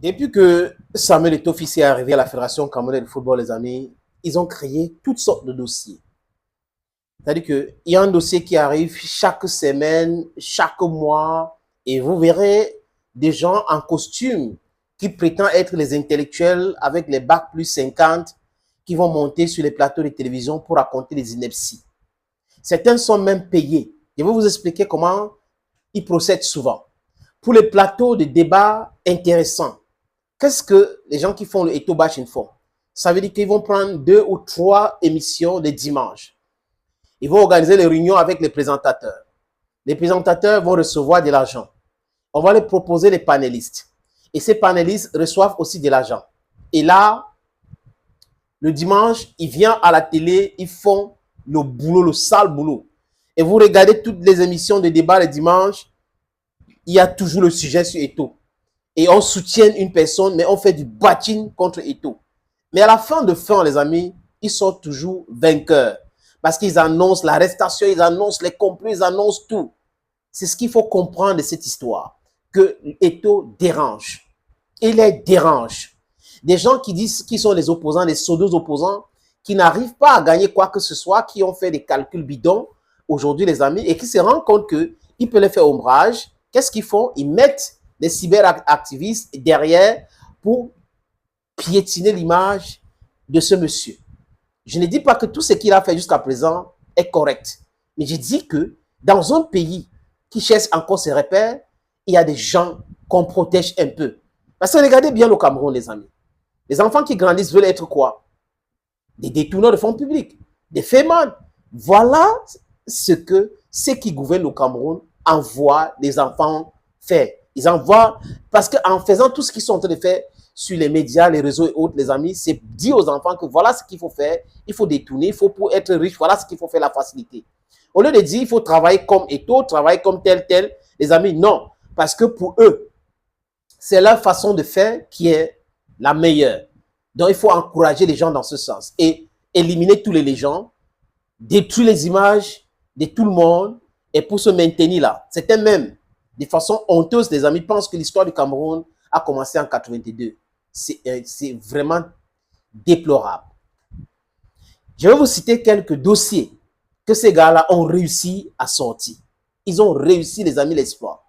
Depuis que Samuel Eto'o est arrivé à la Fédération camerounaise de football, les amis, ils ont créé toutes sortes de dossiers. C'est-à-dire qu'il y a un dossier qui arrive chaque semaine, chaque mois, et vous verrez des gens en costume qui prétendent être les intellectuels avec les bacs plus 50 qui vont monter sur les plateaux de télévision pour raconter les inepties. Certains sont même payés. Je vais vous expliquer comment ils procèdent souvent. Pour les plateaux de débat intéressants, qu'est-ce que les gens qui font le Eto'o bashing font? Ça veut dire qu'ils vont prendre 2 ou 3 émissions le dimanche. Ils vont organiser les réunions avec les présentateurs. Les présentateurs vont recevoir de l'argent. On va leur proposer les panélistes. Et ces panélistes reçoivent aussi de l'argent. Et là, le dimanche, ils viennent à la télé, ils font le boulot, le sale boulot. Et vous regardez toutes les émissions de débat le dimanche, il y a toujours le sujet sur Eto'o. Et on soutient une personne, mais on fait du bashing contre Eto'o. Mais à la fin de fin, les amis, ils sont toujours vainqueurs. Parce qu'ils annoncent l'arrestation, ils annoncent les complots, ils annoncent tout. C'est ce qu'il faut comprendre de cette histoire. Que Eto'o dérange. Il les dérange. Des gens qui disent qu'ils sont les opposants, les pseudo-opposants, qui n'arrivent pas à gagner quoi que ce soit, qui ont fait des calculs bidons aujourd'hui, les amis, et qui se rendent compte qu'ils peuvent les faire ombrage. Qu'est-ce qu'ils font? Ils mettent des cyberactivistes derrière pour piétiner l'image de ce monsieur. Je ne dis pas que tout ce qu'il a fait jusqu'à présent est correct. Mais je dis que dans un pays qui cherche encore ses repères, il y a des gens qu'on protège un peu. Parce que regardez bien le Cameroun, les amis. Les enfants qui grandissent veulent être quoi? Des détourneurs de fonds publics, des fémans. Voilà ce que ceux qui gouvernent le Cameroun envoient les enfants faire. Ils envoient, parce qu'en faisant tout ce qu'ils sont en train de faire sur les médias, les réseaux et autres, les amis, c'est dire aux enfants que voilà ce qu'il faut faire, il faut détourner, il faut pour être riche, voilà ce qu'il faut faire, la facilité. Au lieu de dire il faut travailler comme Eto'o, travailler comme tel, les amis, non. Parce que pour eux, c'est leur façon de faire qui est la meilleure. Donc il faut encourager les gens dans ce sens et éliminer tous les gens, détruire les images de tout le monde et pour se maintenir là. C'était même de façon honteuse, les amis pensent que l'histoire du Cameroun a commencé en 82. C'est vraiment déplorable. Je vais vous citer quelques dossiers que ces gars-là ont réussi à sortir. Ils ont réussi, les amis, l'exploit.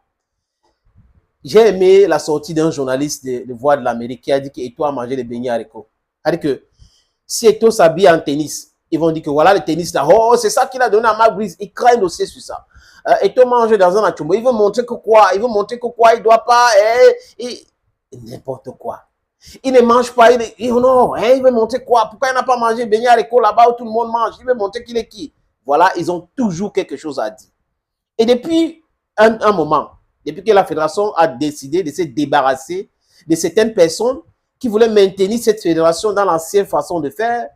J'ai aimé la sortie d'un journaliste de Voix de l'Amérique qui a dit qu'Eto'o a mangé les beignets haricots. C'est-à-dire que si Eto'o s'habille en tennis, ils vont dire que voilà le tennis là, oh c'est ça qu'il a donné à Marc Brice, il crée un dossier sur ça. Eto'o mange dans un achumbo, il veut montrer que quoi? Il veut montrer que quoi? Il ne doit pas, n'importe quoi. Il ne mange pas, non, il veut montrer quoi? Pourquoi il n'a pas mangé beignets haricots là-bas où tout le monde mange? Il veut montrer qu'il est qui? Voilà, ils ont toujours quelque chose à dire. Et depuis un moment, depuis que la fédération a décidé de se débarrasser de certaines personnes qui voulaient maintenir cette fédération dans l'ancienne façon de faire,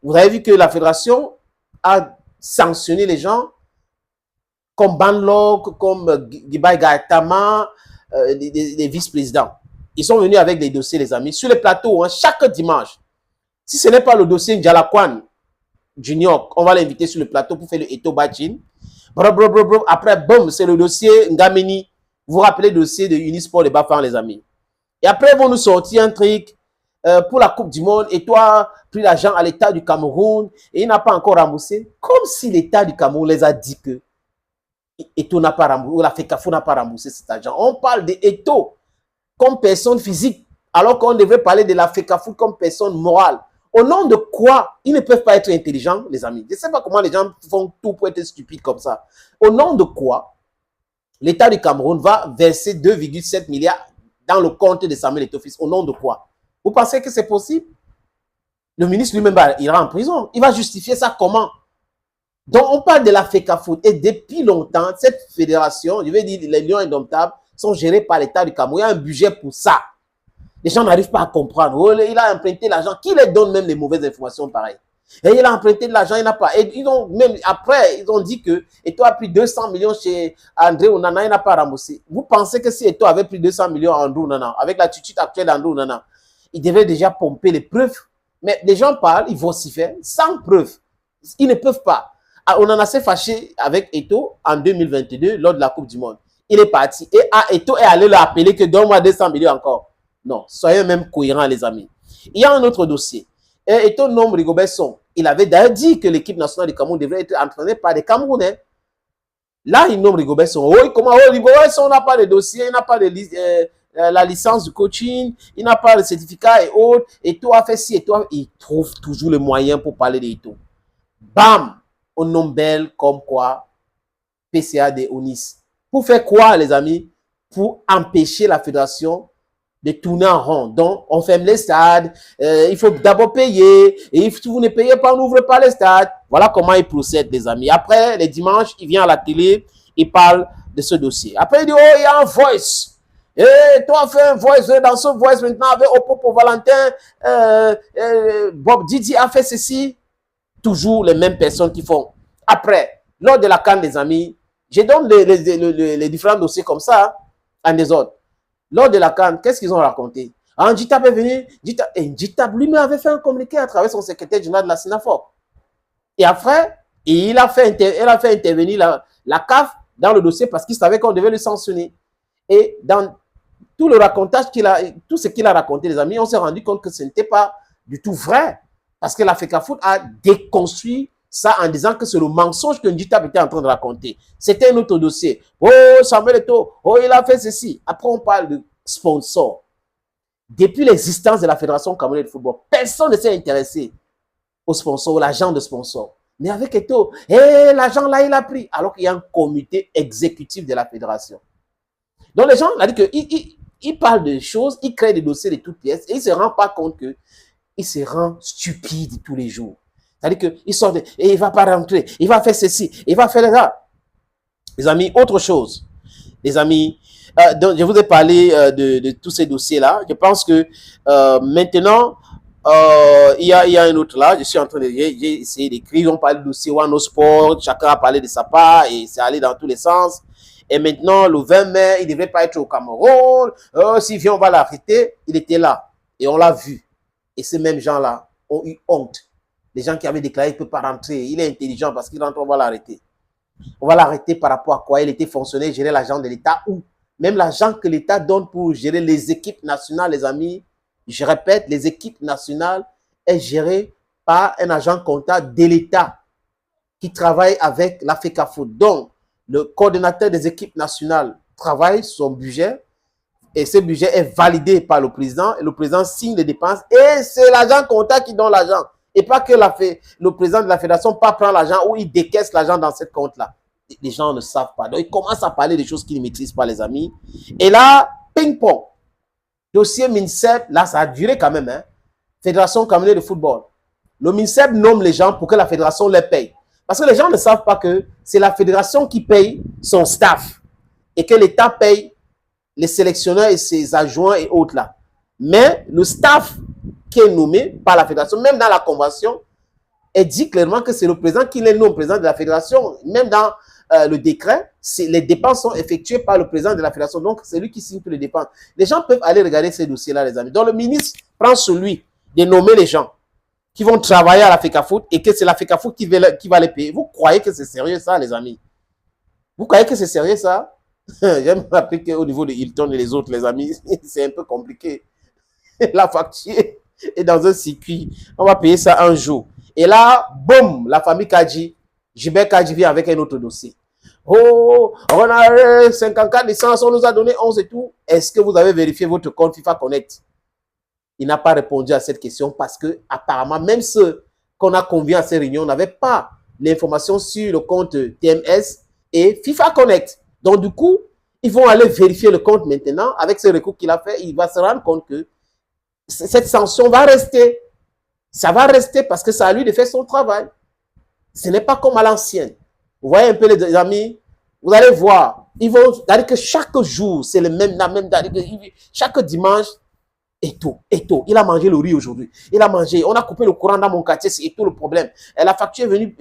vous avez vu que la fédération a sanctionné les gens comme Banlog, comme Gibay Gaetama, les vice-présidents. Ils sont venus avec des dossiers, les amis, sur les plateaux, hein, chaque dimanche. Si ce n'est pas le dossier Ndjalakwan Junior, on va l'inviter sur le plateau pour faire le Eto'o bashing. Après, boum, c'est le dossier Ngameni. Vous vous rappelez le dossier de Unisport de Bafang, les amis. Et après, ils vont nous sortir un truc pour la Coupe du Monde. Et toi, pris l'argent à l'État du Cameroun et il n'a pas encore remboursé. Comme si l'État du Cameroun les a dit que Eto'o n'a pas remboursé, ou la FECAFO n'a pas remboursé cet argent. On parle de Eto'o comme personne physique, alors qu'on devrait parler de la FECAFO comme personne morale. Au nom de quoi ils ne peuvent pas être intelligents, les amis? Je ne sais pas comment les gens font tout pour être stupides comme ça. Au nom de quoi l'État du Cameroun va verser 2,7 milliards dans le compte de Samuel Eto'o Fils? Au nom de quoi? Vous pensez que c'est possible? Le ministre lui-même ira en prison. Il va justifier ça comment? Donc, on parle de la FECAFO. Et depuis longtemps, cette fédération, je vais dire, les Lions Indomptables, sont gérés par l'État du Cameroun. Il y a un budget pour ça. Les gens n'arrivent pas à comprendre. Oh, il a emprunté l'argent. Qui les donne même les mauvaises informations pareilles? Et il a emprunté de l'argent, il n'a pas. Et ils ont même, après, ils ont dit que Eto'o a pris 200 millions chez André Onana, il n'a pas remboursé. Vous pensez que si Eto'o avait pris 200 millions à André Onana, avec l'attitude actuelle d'André Onana, il devait déjà pomper les preuves? Mais les gens parlent, ils vont s'y faire sans preuve. Ils ne peuvent pas. Onana s'est fâché avec Eto'o en 2022 lors de la Coupe du Monde. Il est parti. Et Eto'o est allé l'appeler que donne-moi 200 millions encore. Non, soyez même cohérents, les amis. Il y a un autre dossier. Et ton nom, Rigobert Song, il avait d'ailleurs dit que l'équipe nationale du Cameroun devrait être entraînée par des Camerounais. Là, il nomme Rigobert Song. Oui, comment Rigobert Song n'a pas de dossier, il n'a pas de la licence de coaching, il n'a pas de certificat et autres. Et toi, a fait ci et toi. Il trouve toujours le moyen pour parler de tout. Bam! On nomme Belle comme quoi PCA de Onis. Pour faire quoi, les amis? Pour empêcher la fédération de tourner en rond. Donc, on ferme les stades. Il faut d'abord payer. Et si vous ne payez pas, on n'ouvre pas les stades. Voilà comment il procède, les amis. Après, les dimanches, il vient à la télé, il parle de ce dossier. Après, il dit, oh, il y a un voice. Et toi, fais un voice. Dans ce voice, maintenant, avec Opopo Valentin, Bob Didi a fait ceci. Toujours les mêmes personnes qui font. Après, lors de la CAN, les amis, je donne les différents dossiers comme ça, en désordre. Lors de la CAN, qu'est-ce qu'ils ont raconté? Njitap est venu, Njitap lui-même avait fait un communiqué à travers son secrétaire général de la SINAFOR. Et après, elle a fait intervenir la CAF dans le dossier parce qu'il savait qu'on devait le sanctionner. Et dans tout le racontage tout ce qu'il a raconté, les amis, on s'est rendu compte que ce n'était pas du tout vrai. Parce que la FECAFOOT a déconstruit ça en disant que c'est le mensonge que Njitap était en train de raconter. C'était un autre dossier. Oh, Samuel Eto'o, oh, il a fait ceci. Après, on parle de sponsors. Depuis l'existence de la Fédération camerounaise de football, personne ne s'est intéressé aux sponsors, aux agents de sponsors. Mais avec Eto'o, l'agent là, il a pris. Alors qu'il y a un comité exécutif de la fédération. Donc, les gens, on a dit qu'ils parlent de choses, ils créent des dossiers de toutes pièces et ils ne se rendent pas compte que il se rend stupide tous les jours. C'est-à-dire qu'il sort et il ne va pas rentrer, il va faire ceci, il va faire ça. Les amis, autre chose. Les amis, donc je vous ai parlé de tous ces dossiers-là. Je pense que maintenant, il y a un autre là. Je suis en train de... J'ai essayé d'écrire, on parle du dossier One Sport, chacun a parlé de sa part et c'est allé dans tous les sens. Et maintenant, le 20 mai, il ne devrait pas être au Cameroun. S'il vient, on va l'arrêter. Il était là et on l'a vu. Et ces mêmes gens-là ont eu honte. Les gens qui avaient déclaré qu'il ne peut pas rentrer. Il est intelligent parce qu'il rentre, on va l'arrêter. On va l'arrêter par rapport à quoi? Il était fonctionnaire, gérer l'agent de l'État ou même l'agent que l'État donne pour gérer les équipes nationales, les amis. Je répète, les équipes nationales est gérée par un agent comptable de l'État qui travaille avec la FECAFOOT. Donc, le coordonnateur des équipes nationales travaille son budget. Et ce budget est validé par le président. Et le président signe les dépenses. Et c'est l'agent comptable qui donne l'argent. Et pas que le président de la fédération pas prend l'argent ou il décaisse l'argent dans cette compte-là. Les gens ne savent pas. Donc, ils commencent à parler des choses qu'ils ne maîtrisent pas, les amis. Et là, ping-pong. Dossier MINSEP, là, ça a duré quand même. Hein. Fédération camerounaise de football. Le MINSEP nomme les gens pour que la fédération les paye. Parce que les gens ne savent pas que c'est la fédération qui paye son staff. Et que l'État paye les sélectionneurs et ses adjoints et autres là. Mais le staff qui est nommé par la fédération, même dans la convention, est dit clairement que c'est le président qui les nomme président de la fédération. Même dans le décret, les dépenses sont effectuées par le président de la fédération. Donc, c'est lui qui signe toutes les dépenses. Les gens peuvent aller regarder ces dossiers-là, les amis. Donc, le ministre prend celui de nommer les gens qui vont travailler à la FECAFOOT et que c'est la FECAFOOT qui va les payer. Vous croyez que c'est sérieux ça, les amis? Vous croyez que c'est sérieux ça? J'aime rappeler qu'au niveau de Hilton et les autres, les amis, c'est un peu compliqué. La facture est dans un circuit. On va payer ça un jour. Et là, boum, la famille Kadji, Gilbert Kadji vient avec un autre dossier. Oh, on a 54 licences, on nous a donné 11 et tout. Est-ce que vous avez vérifié votre compte FIFA Connect? Il n'a pas répondu à cette question parce que apparemment, même ceux qu'on a conviés à ces réunions n'avaient pas l'information sur le compte TMS et FIFA Connect. Donc, du coup, ils vont aller vérifier le compte maintenant. Avec ce recours qu'il a fait, il va se rendre compte que cette sanction va rester. Ça va rester parce que c'est à lui de faire son travail. Ce n'est pas comme à l'ancienne. Vous voyez un peu les amis, vous allez voir. Ils vont dire que chaque jour, c'est le même, chaque dimanche, Eto'o. Il a mangé le riz aujourd'hui. Il a mangé. On a coupé le courant dans mon quartier. C'est Eto'o le problème. Et la facture est venue,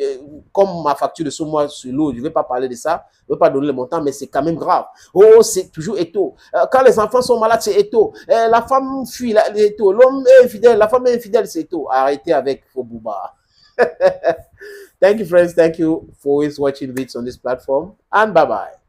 comme ma facture de ce mois sur l'eau. Je ne vais pas parler de ça. Je ne vais pas donner le montant, mais c'est quand même grave. Oh, c'est toujours Eto'o. Quand les enfants sont malades, c'est Eto'o. La femme fuit, Eto'o. L'homme est infidèle. La femme est infidèle, c'est Eto'o. Arrêtez avec Fobouba. Thank you, friends. Thank you for always watching videos on this platform. And bye-bye.